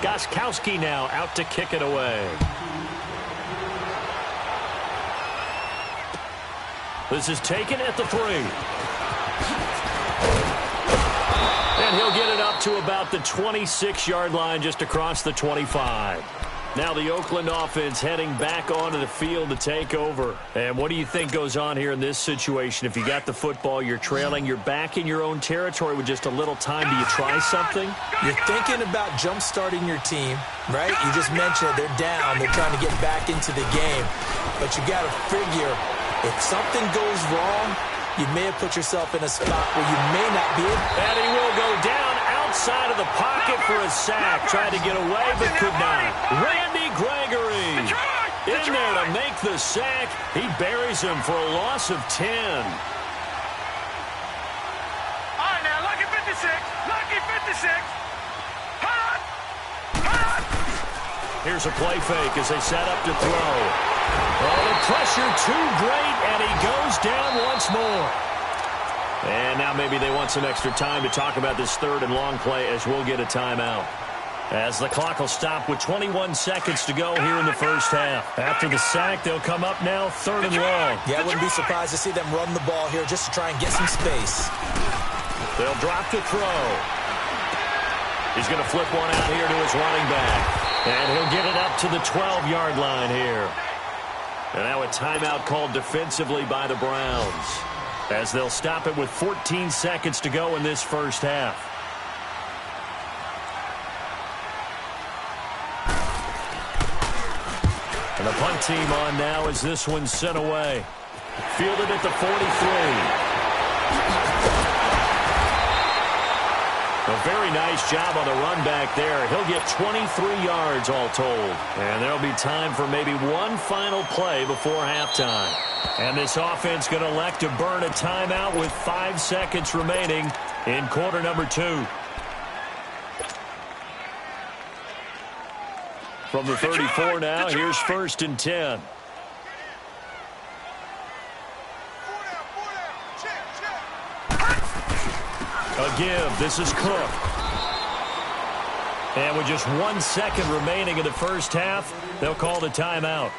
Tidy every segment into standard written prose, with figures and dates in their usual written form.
Gostkowski now out to kick it away. This is taken at the 3. And he'll get it up to about the 26-yard line, just across the 25. Now the Oakland offense heading back onto the field to take over. And what do you think goes on here in this situation? If you got the football, you're trailing, you're back in your own territory with just a little time. Do you try something? You're thinking about jump-starting your team, right? You just mentioned it. They're down. They're trying to get back into the game. But you got to figure, if something goes wrong, you may have put yourself in a spot where you may not be able. And he will go down outside of the pocket for a sack. Tried to get away, but could not. Randy Gregory in there to make the sack. He buries him for a loss of 10. All right, now, lucky 56. Lucky 56. Hot! Hot! Here's a play fake as they set up to throw. Oh, the pressure too great, and he goes down once more. And now maybe they want some extra time to talk about this third and long play, as we'll get a timeout. As the clock will stop with 21 seconds to go here in the first half. After the sack, they'll come up now third and long. Yeah, I wouldn't be surprised to see them run the ball here just to try and get some space. They'll drop to throw. He's going to flip one out here to his running back. And he'll get it up to the 12-yard line here. And now a timeout called defensively by the Browns, as they'll stop it with 14 seconds to go in this first half. And the punt team on now as this one's sent away. Fielded at the 43. A very nice job on the run back there. He'll get 23 yards all told. And there'll be time for maybe one final play before halftime. And this offense going to elect to burn a timeout with 5 seconds remaining in quarter number 2. From the 34 now, here's 1st and 10. A give. This is Cook. And with just 1 second remaining in the first half, they'll call the timeout.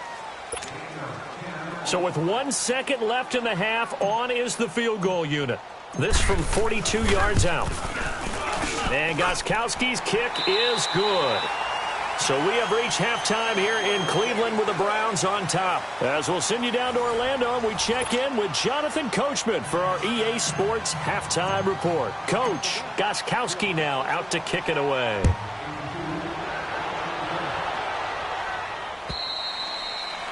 So with 1 second left in the half, on is the field goal unit. This from 42 yards out. And Gostkowski's kick is good. So we have reached halftime here in Cleveland with the Browns on top. As we'll send you down to Orlando, we check in with Jonathan Coachman for our EA Sports Halftime Report. Coach, Gostkowski now out to kick it away.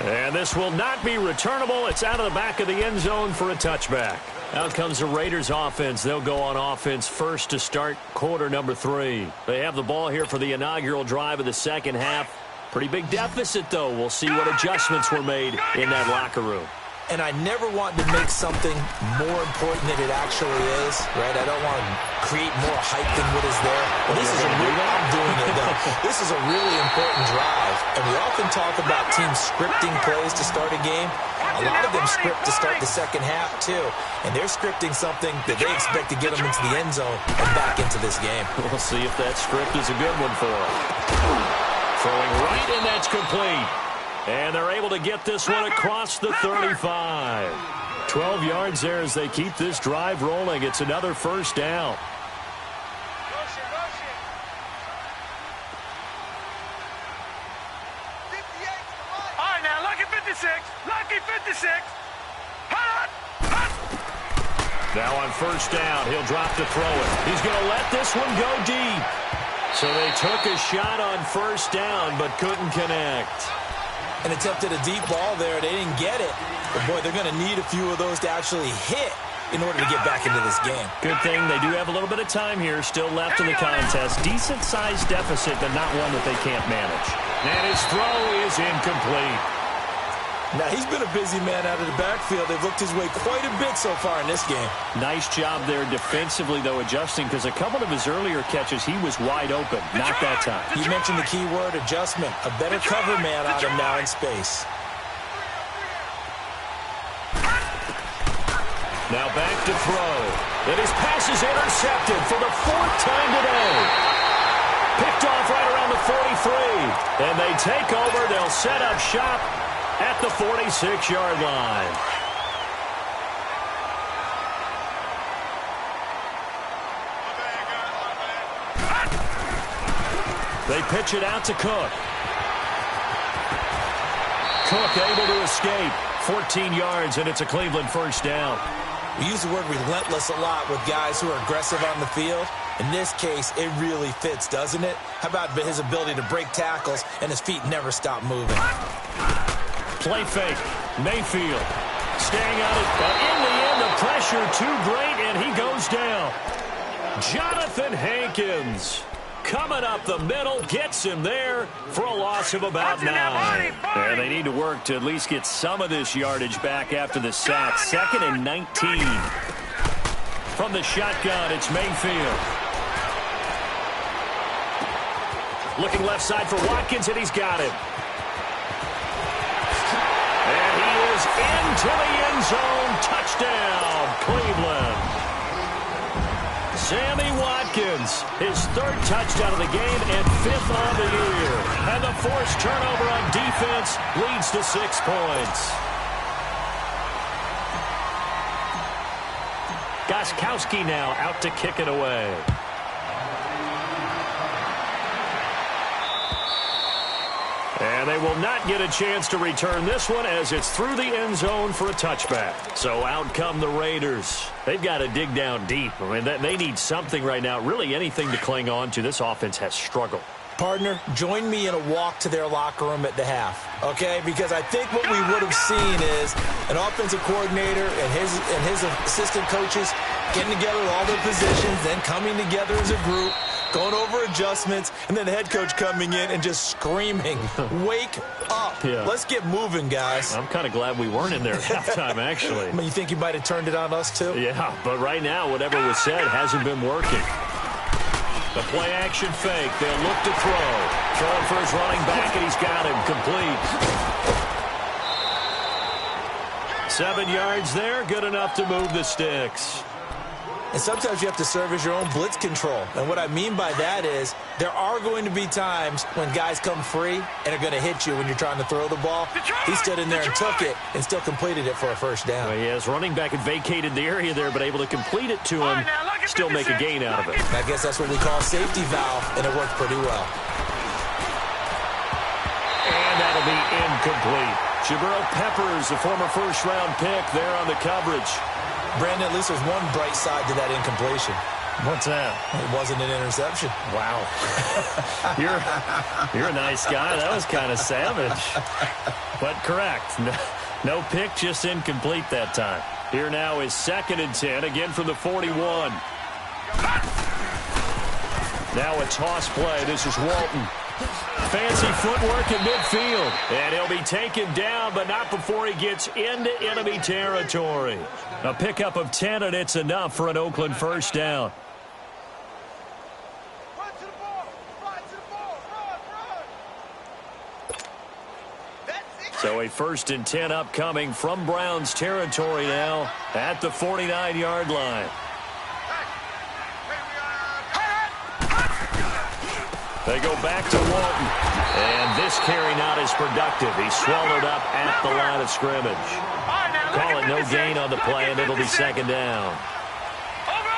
And this will not be returnable. It's out of the back of the end zone for a touchback. Out comes the Raiders offense. They'll go on offense first to start quarter number 3. They have the ball here for the inaugural drive of the second half. Pretty big deficit, though. We'll see what adjustments were made in that locker room. And I never want to make something more important than it actually is, right? I don't want to create more hype than what is there. But this is a really, I'm doing it though. This is a really important drive. And we often talk about teams scripting plays to start a game. A lot of them script to start the second half too. And they're scripting something that they expect to get them into the end zone and back into this game. We'll see if that script is a good one for them. Throwing right, and that's complete. And they're able to get this one across the 35. 12 yards there as they keep this drive rolling. It's another first down. All right, now, lucky 56. Lucky 56. Hot! Hot! Now on first down, he'll drop to throw it. He's going to let this one go deep. So they took a shot on first down, but couldn't connect. And attempted a deep ball there. They didn't get it. But, boy, they're going to need a few of those to actually hit in order to get back into this game. Good thing they do have a little bit of time here still left in the contest. Decent-sized deficit, but not one that they can't manage. And his throw is incomplete. Now, he's been a busy man out of the backfield. They've looked his way quite a bit so far in this game. Nice job there defensively, though, adjusting, because a couple of his earlier catches, he was wide open. Not that time. You mentioned the key word, adjustment. A better cover man on him now in space. Now back to throw. And his pass is intercepted for the 4th time today. Picked off right around the 43. And they take over. They'll set up shop at the 46-yard line. They pitch it out to Cook. Cook able to escape. 14 yards, and it's a Cleveland first down. We use the word relentless a lot with guys who are aggressive on the field. In this case, it really fits, doesn't it? How about his ability to break tackles and his feet never stop moving? Play fake. Mayfield staying on it, but in the end, the pressure too great, and he goes down. Jonathan Hankins coming up the middle, gets him there for a loss of about 9. And they need to work to at least get some of this yardage back after the sack. 2nd and 19. From the shotgun, it's Mayfield. Looking left side for Watkins, and he's got him. And he is into the end zone. Touchdown, Cleveland. Sammy Watkins, his 3rd touchdown of the game and 5th on the year. And the forced turnover on defense leads to 6 points. Gostkowski now out to kick it away. And they will not get a chance to return this one as it's through the end zone for a touchback. So out come the Raiders. They've got to dig down deep. I mean, they need something right now, really anything to cling on to. This offense has struggled. Partner, join me in a walk to their locker room at the half, okay? Because I think what we would have seen is an offensive coordinator and his assistant coaches getting together with all their positions, then coming together as a group, going over adjustments, and then the head coach coming in and just screaming, wake up. Yeah. Let's get moving, guys. I'm kind of glad we weren't in there at halftime, actually. I mean, you think you might have turned it on us, too? Yeah, but right now, whatever was said hasn't been working. The play-action fake. They'll look to throw. Throwing for his running back, and he's got him complete. 7 yards there, good enough to move the sticks. And sometimes you have to serve as your own blitz control. And what I mean by that is there are going to be times when guys come free and are going to hit you when you're trying to throw the ball. He stood in there and took it and still completed it for a first down. Well, he has running back had vacated the area there, but able to complete it to him, still make a gain out of it. I guess that's what we call a safety valve, and it worked pretty well. And that'll be incomplete. Jabril Peppers, a former first-round pick there on the coverage. Brandon, at least there's one bright side to that incompletion. What's that? It wasn't an interception. Wow. You're a nice guy. That was kind of savage. But correct. No pick, just incomplete that time. Here now is 2nd and 10, again from the 41. Now a toss play. This is Walton. Fancy footwork in midfield. And he'll be taken down, but not before he gets into enemy territory. A pickup of 10, and it's enough for an Oakland first down. So a 1st and 10 upcoming from Browns territory now at the 49-yard line. They go back to Walton. And this carry not as productive. He's swallowed up at the line of scrimmage. Call it no gain on the play, and it'll be 2nd down.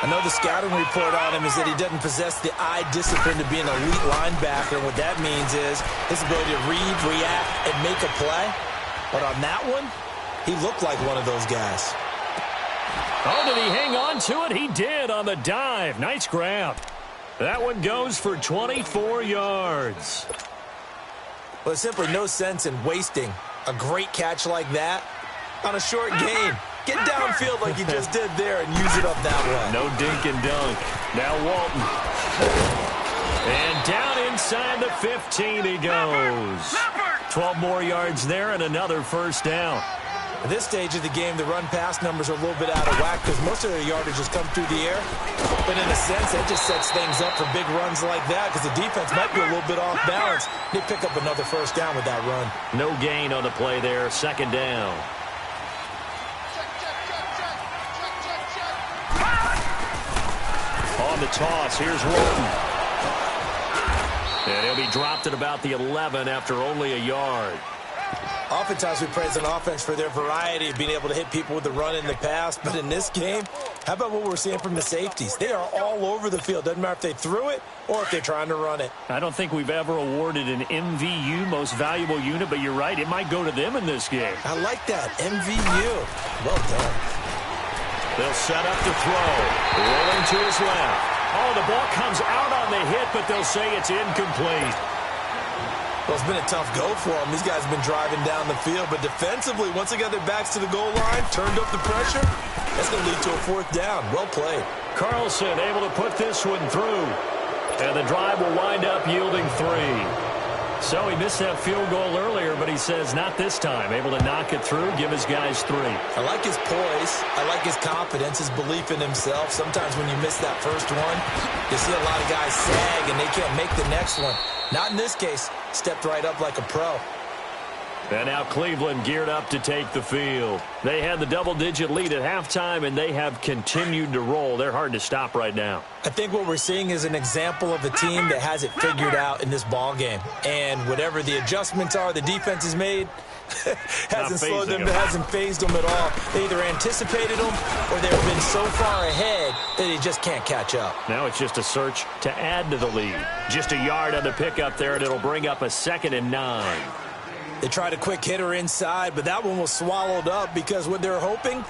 I know the scouting report on him is that he doesn't possess the eye discipline to be an elite linebacker. And what that means is his ability to read, react, and make a play. But on that one, he looked like one of those guys. Oh, did he hang on to it? He did on the dive. Nice grab. That one goes for 24 yards. Well, there's simply no sense in wasting a great catch like that on a short gain. Get downfield like you just did there and use it up that way. No dink and dunk. Now Walton. And down inside the 15 he goes. 12 more yards there and another first down. At this stage of the game, the run-pass numbers are a little bit out of whack because most of their yardage has come through the air. But in a sense, it just sets things up for big runs like that because the defense might be a little bit off balance. They pick up another first down with that run. No gain on the play there. 2nd down. On the toss, here's Walton. And he'll be dropped at about the 11 after only a yard. Oftentimes we praise an offense for their variety of being able to hit people with the run and the pass. But in this game, how about what we're seeing from the safeties? They are all over the field. Doesn't matter if they threw it or if they're trying to run it. I don't think we've ever awarded an MVU, most valuable unit, but you're right. It might go to them in this game. I like that. MVU. Well done. They'll set up to throw. Rolling to his left. Oh, the ball comes out on the hit, but they'll say it's incomplete. Well, it's been a tough go for them. These guys have been driving down the field, but defensively, once they got their backs to the goal line, turned up the pressure, that's going to lead to a fourth down. Well played. Carlson able to put this one through, and the drive will wind up yielding 3. So he missed that field goal earlier, but he says not this time. Able to knock it through, give his guys 3. I like his poise. I like his confidence, his belief in himself. Sometimes when you miss that first one, you see a lot of guys sag, and they can't make the next one. Not in this case. Stepped right up like a pro. And now Cleveland geared up to take the field. They had the double-digit lead at halftime, and they have continued to roll. They're hard to stop right now. I think what we're seeing is an example of a team that has it figured out in this ball game. And whatever the adjustments are the defense has made, hasn't slowed them, hasn't phased them at all. They either anticipated them or they've been so far ahead that they just can't catch up. Now it's just a search to add to the lead. Just a yard on the pickup there, and it'll bring up a 2nd and 9. They tried a quick hitter inside, but that one was swallowed up because what they're hoping,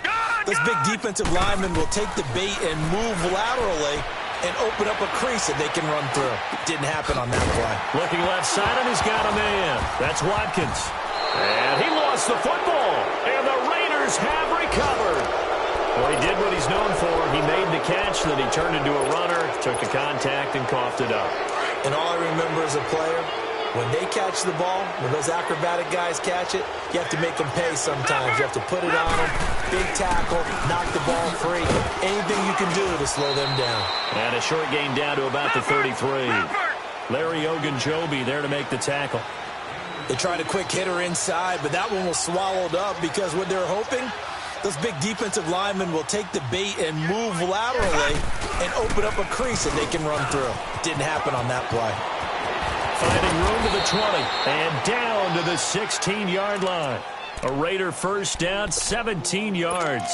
this big defensive lineman will take the bait and move laterally and open up a crease that they can run through. It didn't happen on that play. Looking left side, and he's got a man. That's Watkins. And he lost the football, and the Raiders have recovered. Well, he did what he's known for. He made the catch, then he turned into a runner, took the contact, and coughed it up. And all I remember as a player, when they catch the ball, when those acrobatic guys catch it, you have to make them pay sometimes. You have to put it on them, big tackle, knock the ball free. Anything you can do to slow them down. And a short gain down to about the 33. Larry Ogunjobi there to make the tackle. They tried a quick hitter inside, but that one was swallowed up because what they're hoping, those big defensive linemen will take the bait and move laterally and open up a crease that they can run through. It didn't happen on that play. Finding room to the 20 and down to the 16-yard line. A Raider first down, 17 yards.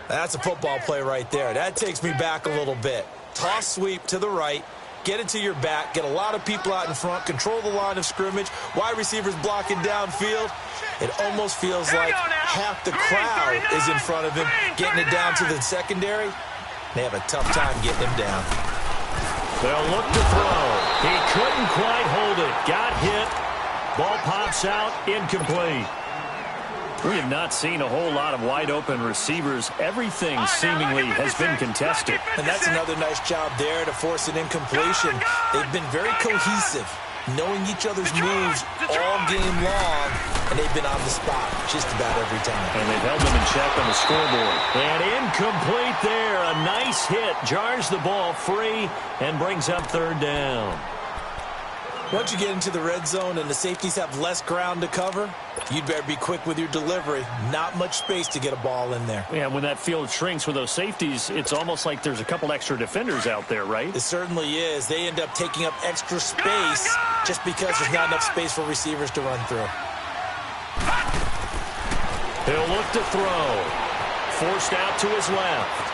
That's a football play right there. That takes me back a little bit. Toss sweep to the right. Get it to your back. Get a lot of people out in front. Control the line of scrimmage. Wide receivers blocking downfield. It almost feels like half the crowd is in front of him, getting it down to the secondary. They have a tough time getting him down. They'll look to throw. He couldn't quite hold it. Got hit. Ball pops out. Incomplete. We have not seen a whole lot of wide-open receivers. Everything seemingly has been contested. And that's another nice job there to force an incompletion. They've been very cohesive, knowing each other's moves all game long, and they've been on the spot just about every time. And they've held them in check on the scoreboard. And incomplete there. A nice hit. Jars the ball free and brings up 3rd down. Once you get into the red zone and the safeties have less ground to cover, you'd better be quick with your delivery. Not much space to get a ball in there. Yeah, when that field shrinks with those safeties, it's almost like there's a couple extra defenders out there, right? It certainly is. They end up taking up extra space just because there's not enough space for receivers to run through. He'll look to throw. Forced out to his left.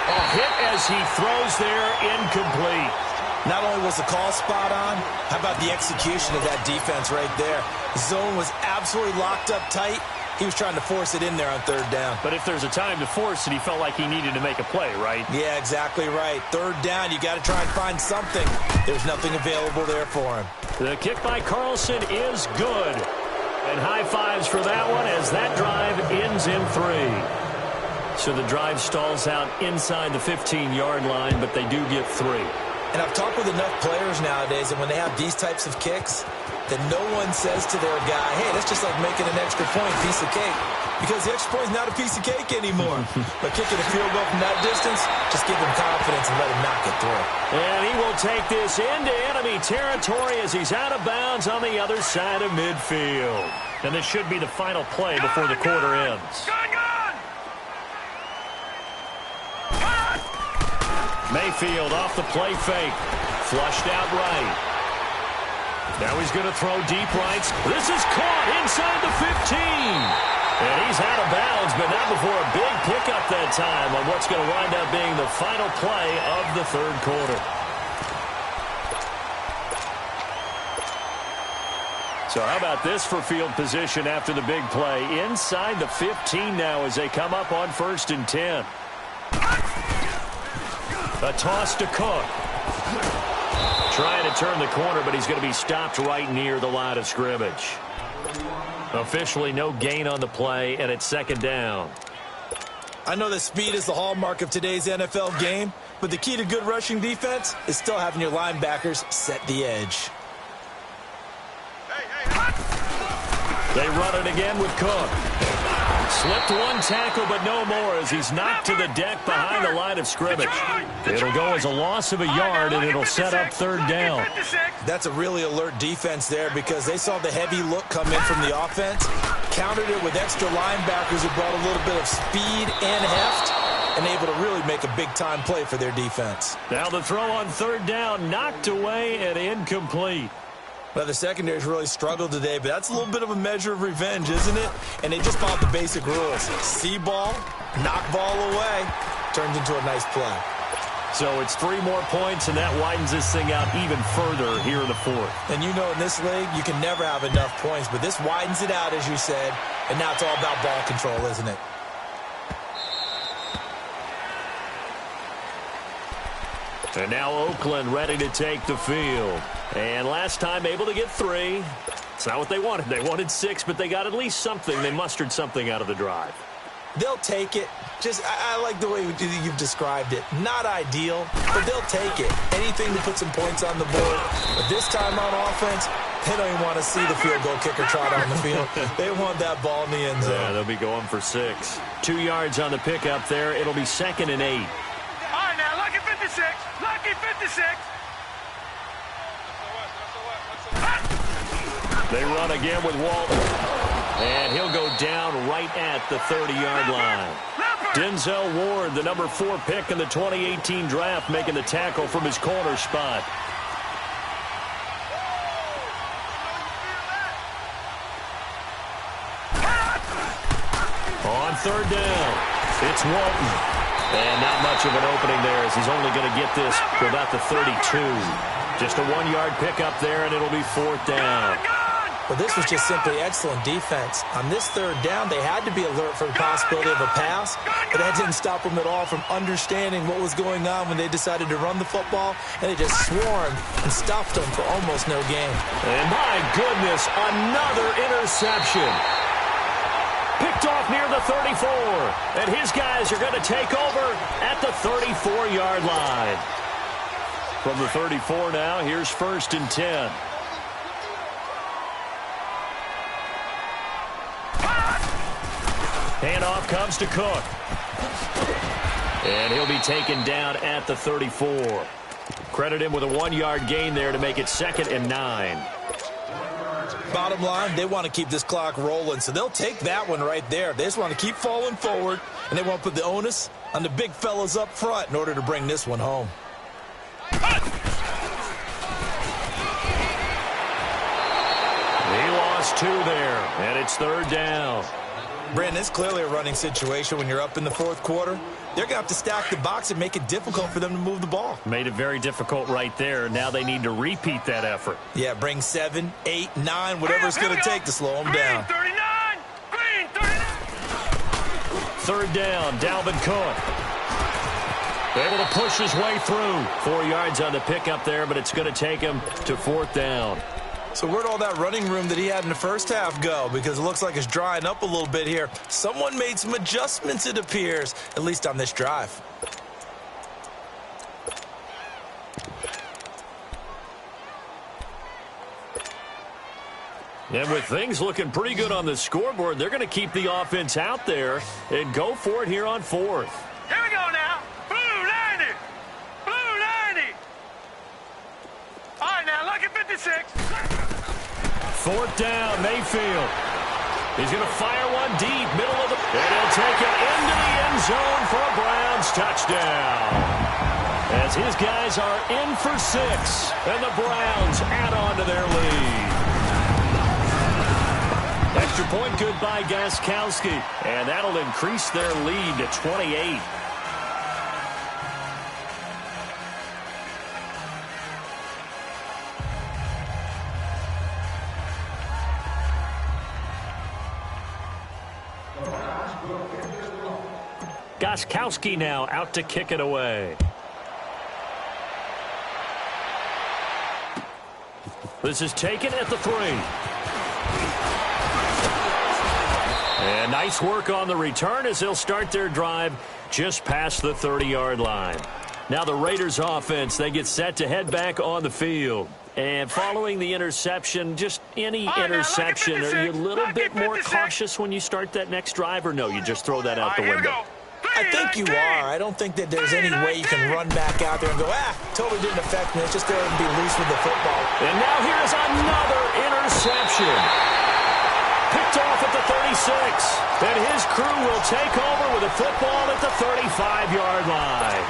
A hit as he throws there, incomplete. Not only was the call spot on, how about the execution of that defense right there? The zone was absolutely locked up tight. He was trying to force it in there on 3rd down. But if there's a time to force it, he felt like he needed to make a play, right? Yeah, exactly right. 3rd down, you got to try and find something. There's nothing available there for him. The kick by Carlson is good. And high fives for that one as that drive ends in 3. So the drive stalls out inside the 15-yard line, but they do get 3. And I've talked with enough players nowadays, and when they have these types of kicks, that no one says to their guy, hey, that's just like making an extra point, piece of cake. Because the extra point is not a piece of cake anymore. But kicking a field goal from that distance, just give him confidence and let him knock it through. And he will take this into enemy territory as he's out of bounds on the other side of midfield. And this should be the final play before the quarter ends. Mayfield off the play fake. Flushed out right. Now he's going to throw deep rights. This is caught inside the 15. And he's out of bounds, but not before a big pickup that time on what's going to wind up being the final play of the third quarter. So how about this for field position after the big play? Inside the 15 now as they come up on 1st and 10. A toss to Cook. Trying to turn the corner, but he's going to be stopped right near the line of scrimmage. Officially no gain on the play, and it's 2nd down. I know that speed is the hallmark of today's NFL game, but the key to good rushing defense is still having your linebackers set the edge. They run it again with Cook. Slipped one tackle, but no more as he's knocked to the deck behind the line of scrimmage. It'll go as a loss of a yard, and it'll set up 3rd down. That's a really alert defense there because they saw the heavy look come in from the offense, countered it with extra linebackers who brought a little bit of speed and heft, and able to really make a big-time play for their defense. Now the throw on 3rd down, knocked away and incomplete. Well, the secondary's really struggled today, but that's a little bit of a measure of revenge, isn't it? And they just followed the basic rules. See ball, knock ball away, turns into a nice play. So it's 3 more points, and that widens this thing out even further here in the 4th. And you know in this league, you can never have enough points, but this widens it out, as you said, and now it's all about ball control, isn't it? And now Oakland ready to take the field. And last time able to get 3. It's not what they wanted. They wanted 6, but they got at least something. They mustered something out of the drive. They'll take it. I like the way you've described it. Not ideal, but they'll take it. Anything to put some points on the board. But this time on offense, they don't even want to see the field goal kicker trot on the field. They want that ball in the end zone. Yeah, they'll be going for 6. 2 yards on the pickup there. It'll be 2nd and 8. All right, now, lucky 56. Lucky 56. They run again with Walton. And he'll go down right at the 30-yard line. Denzel Ward, the number 4 pick in the 2018 draft, making the tackle from his corner spot. On 3rd down, it's Walton. And not much of an opening there as he's only going to get this to about the 32. Just a 1-yard pickup there, and it'll be 4th down. But this was just simply excellent defense. On this 3rd down, they had to be alert for the possibility of a pass, but that didn't stop them at all from understanding what was going on when they decided to run the football, and they just swarmed and stuffed them for almost no gain. And my goodness, another interception. Picked off near the 34, and his guys are going to take over at the 34-yard line. From the 34 now, here's 1st and 10. Handoff comes to Cook. And he'll be taken down at the 34. Credit him with a 1-yard gain there to make it 2nd and 9. Bottom line, they want to keep this clock rolling, so they'll take that one right there. They just want to keep falling forward, and they want to put the onus on the big fellas up front in order to bring this one home. He lost 2 there, and it's 3rd down. Brandon, it's clearly a running situation when you're up in the 4th quarter. They're going to have to stack the box and make it difficult for them to move the ball. Made it very difficult right there. Now they need to repeat that effort. Yeah, bring 7, 8, 9, whatever it's going to take to slow them down. 39. Green, 39. 3rd down, Dalvin Cook. Able to push his way through. 4 yards on the pickup there, but it's going to take him to 4th down. So where'd all that running room that he had in the first half go? Because it looks like it's drying up a little bit here. Someone made some adjustments, it appears, at least on this drive. And with things looking pretty good on the scoreboard, they're going to keep the offense out there and go for it here on 4th. Here we go now. Blue 90. Blue 90. All right, now, lucky 56. 4th down, Mayfield. He's going to fire one deep, middle of the... And he'll take it into the end zone for a Browns touchdown. as his guys are in for 6, and the Browns add on to their lead. Extra point good by Gostkowski, and that'll increase their lead to 28. Gostkowski now out to kick it away. This is taken at the 3. And nice work on the return as they'll start their drive just past the 30-yard line. Now the Raiders offense, they get set to head back on the field. And following the interception, just any interception, are you a little bit more cautious when you start that next drive, or no, you just throw that out the window? I think you are. I don't think that there's any way you can run back out there and go, totally didn't affect me. It's just there to be loose with the football. And now here's another interception. Picked off at the 36. And his crew will take over with a football at the 35-yard line.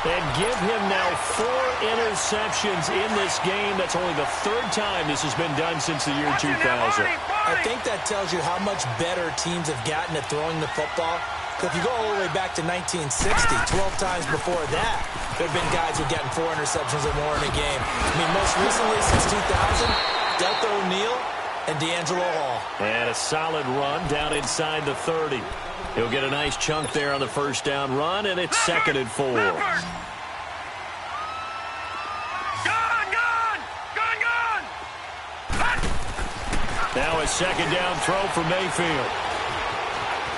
And give him now 4 interceptions in this game. That's only the 3rd time this has been done since the year 2000. I think that tells you how much better teams have gotten at throwing the football. If you go all the way back to 1960, 12 times before that, there have been guys who've gotten 4 interceptions or more in a game. I mean, most recently, since 2000, Delta O'Neal and D'Angelo Hall. And a solid run down inside the 30. He'll get a nice chunk there on the first down run, and it's 2nd and 4. Now a 2nd down throw for Mayfield.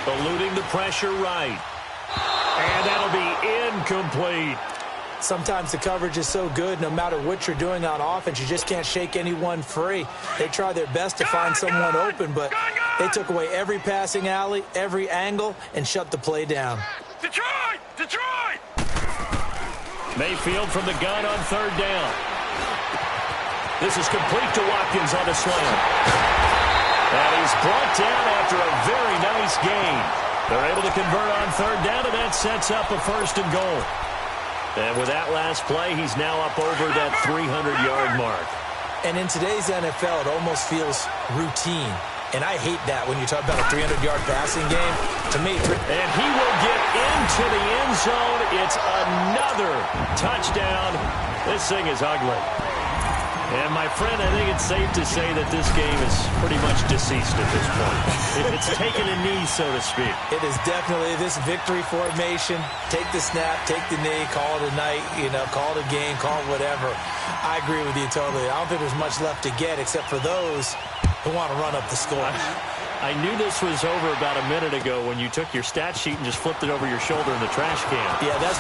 Eluding the pressure right. And that'll be incomplete. Sometimes the coverage is so good, no matter what you're doing on offense, you just can't shake anyone free. They try their best to find someone open, but they took away every passing alley, every angle, and shut the play down. Detroit! Detroit! Mayfield from the gun on 3rd down. This is complete to Watkins on the slam. And he's brought down after a very nice gain. They're able to convert on 3rd down, and that sets up a 1st and goal. And with that last play, he's now up over that 300-yard mark. And in today's NFL, it almost feels routine. And I hate that when you talk about a 300-yard passing game. To me, and he will get into the end zone. It's another touchdown. This thing is ugly. And, my friend, I think it's safe to say that this game is pretty much deceased at this point. It's taken a knee, so to speak. It is definitely this victory formation. Take the snap, take the knee, call it a night, call it a game, call it whatever. I agree with you totally. I don't think there's much left to get except for those who want to run up the score. I knew this was over about a minute ago when you took your stat sheet and just flipped it over your shoulder in the trash can. Yeah, that's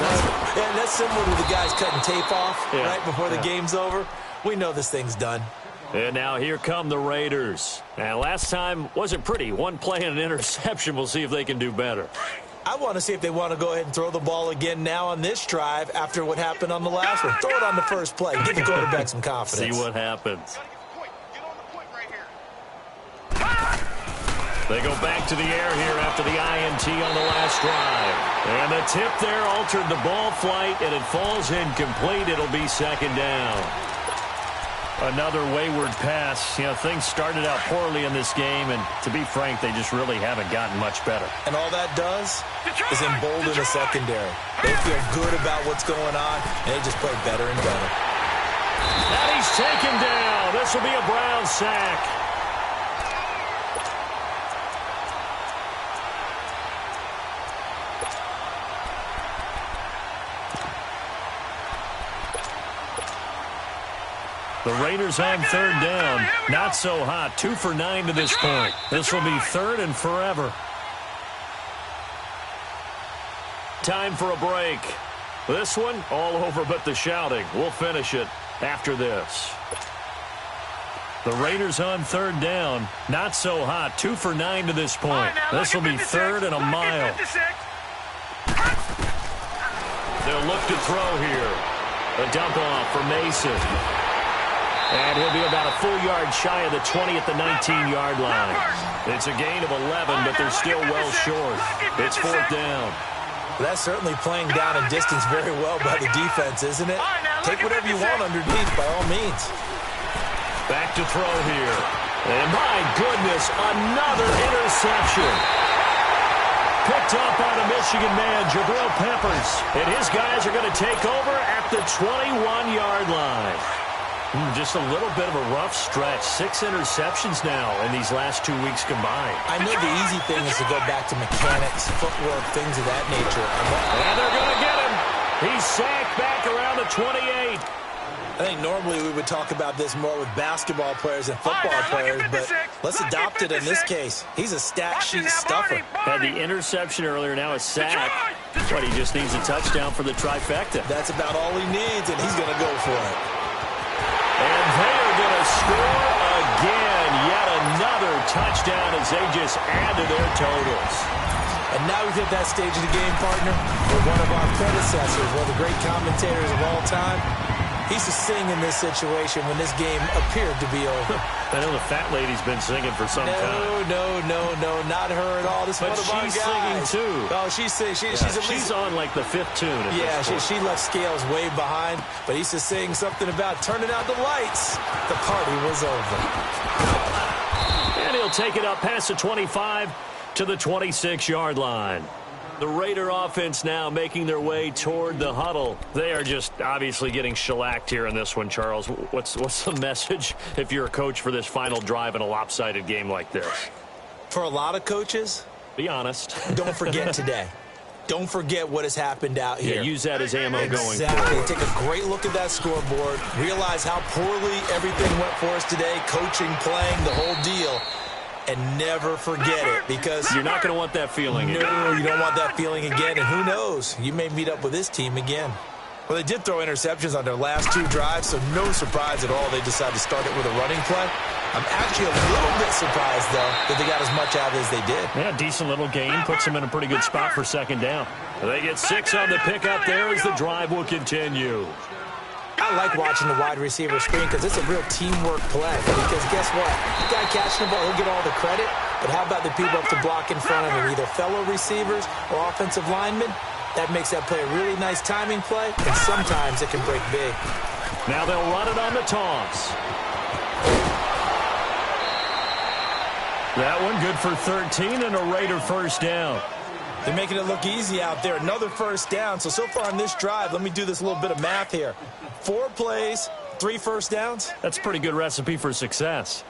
similar to the guys cutting tape off right before the game's over. We know this thing's done. And now here come the Raiders. Now, last time wasn't pretty. 1 play and an interception. We'll see if they can do better. I want to see if they want to go ahead and throw the ball again now on this drive after what happened on the last one. Throw it on the first play. Give the quarterback some confidence. See what happens. They go back to the air here after the INT on the last drive. And the tip there altered the ball flight, and it falls incomplete. It'll be 2nd down. Another wayward pass. Things started out poorly in this game, and to be frank, they just really haven't gotten much better. And all that does is embolden the secondary. They feel good about what's going on, and they just play better and better. And he's taken down. This will be a Brown sack. The Raiders on 3rd down. Not so hot. 2 for 9 to this point. This will be 3rd and forever. Time for a break. This one all over but the shouting. We'll finish it after this. The Raiders on 3rd down. Not so hot. 2 for 9 to this point. This will be 3rd and a mile. They'll look to throw here. A dump off for Mason. And he'll be about a full yard shy of the 20 at the 19-yard line. It's a gain of 11, but they're still well short. It's 4th down. That's certainly playing down and distance very well by the defense, isn't it? Take whatever you want underneath by all means. Back to throw here. And my goodness, another interception. Picked up by the Michigan man, Jabril Peppers. And his guys are going to take over at the 21-yard line. Just a little bit of a rough stretch. 6 interceptions now in these last 2 weeks combined. I know the easy thing is to go back to mechanics, footwork, things of that nature. And they're going to get him. He's sacked back around the 28. I think normally we would talk about this more with basketball players and football players, but let's adopt it in this case. He's a stat sheet stuffer. Had the interception earlier, now a sack. But he just needs a touchdown for the trifecta. That's about all he needs, and he's going to go for it. And they are going to score again. Yet another touchdown as they just add to their totals. And now we've hit that stage of the game, partner, where one of our predecessors, one of the great commentators of all time, he used to sing in this situation when this game appeared to be over. I know the fat lady's been singing for some time. No, not her at all. This is one of our guys. She's singing too. Oh, she's on like the 5th tune. Yeah, she left Scales way behind, but he used to sing something about turning out the lights. The party was over. And he'll take it up past the 25 to the 26-yard line. The Raider offense now making their way toward the huddle. They are just obviously getting shellacked here in this one, Charles. What's the message if you're a coach for this final drive in a lopsided game like this? For a lot of coaches, be honest. Don't forget today. Don't forget what has happened out here. Yeah, use that as ammo going forward. Exactly. Take a great look at that scoreboard. Realize how poorly everything went for us today. Coaching, playing, the whole deal. And never forget it, because you're not going to want that feeling again. No, you don't want that feeling again, and who knows? You may meet up with this team again. Well, they did throw interceptions on their last 2 drives, so no surprise at all they decided to start it with a running play. I'm actually a little bit surprised, though, that they got as much out as they did. Yeah, decent little gain. Puts them in a pretty good spot for second down. They get 6 on the pickup there as the drive will continue. I like watching the wide receiver screen because it's a real teamwork play. Because guess what? The guy catching the ball, he'll get all the credit. But how about the people up to block in front of him, either fellow receivers or offensive linemen? That makes that play a really nice timing play, and sometimes it can break big. Now they'll run it on the toss. That one good for 13 and a Raider first down. They're making it look easy out there. Another first down. So far on this drive, let me do this little bit of math here. 4 plays, 3 first downs. That's a pretty good recipe for success.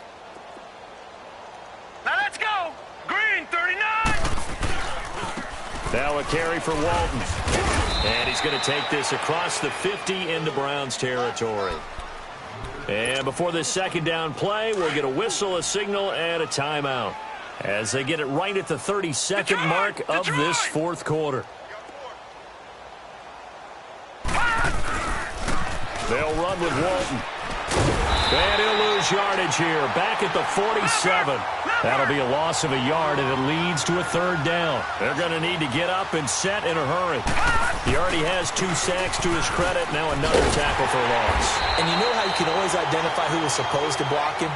Now let's go. Green, 39. Now a carry for Walton. And he's going to take this across the 50 into Browns territory. And before this second down play, we'll get a whistle, a signal, and a timeout, as they get it right at the 32nd mark of this 4th quarter. They'll run with Walton. And he'll lose yardage here. Back at the 47. That'll be a loss of a yard, and it leads to a 3rd down. They're going to need to get up and set in a hurry. He already has 2 sacks to his credit. Now another tackle for loss. And you know how you can always identify who was supposed to block him?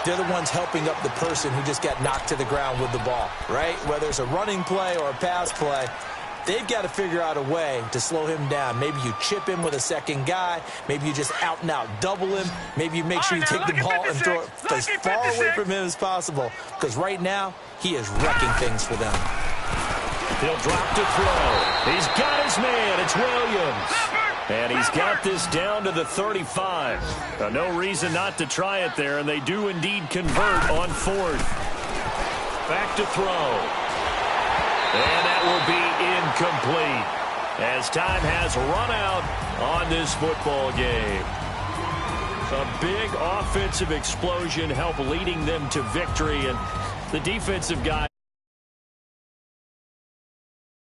They're the ones helping up the person who just got knocked to the ground with the ball, right? Whether it's a running play or a pass play, they've got to figure out a way to slow him down. Maybe you chip him with a second guy. Maybe you just out-and-out double him. Maybe you make sure you take the ball and throw it as far away from him as possible, because right now he is wrecking things for them. He'll drop to throw. He's got his man. It's Williams. And he's got this down to the 35. No reason not to try it there, and they do indeed convert on 4th. Back to throw. And that will be incomplete, as time has run out on this football game. A big offensive explosion helped leading them to victory, and the defensive guy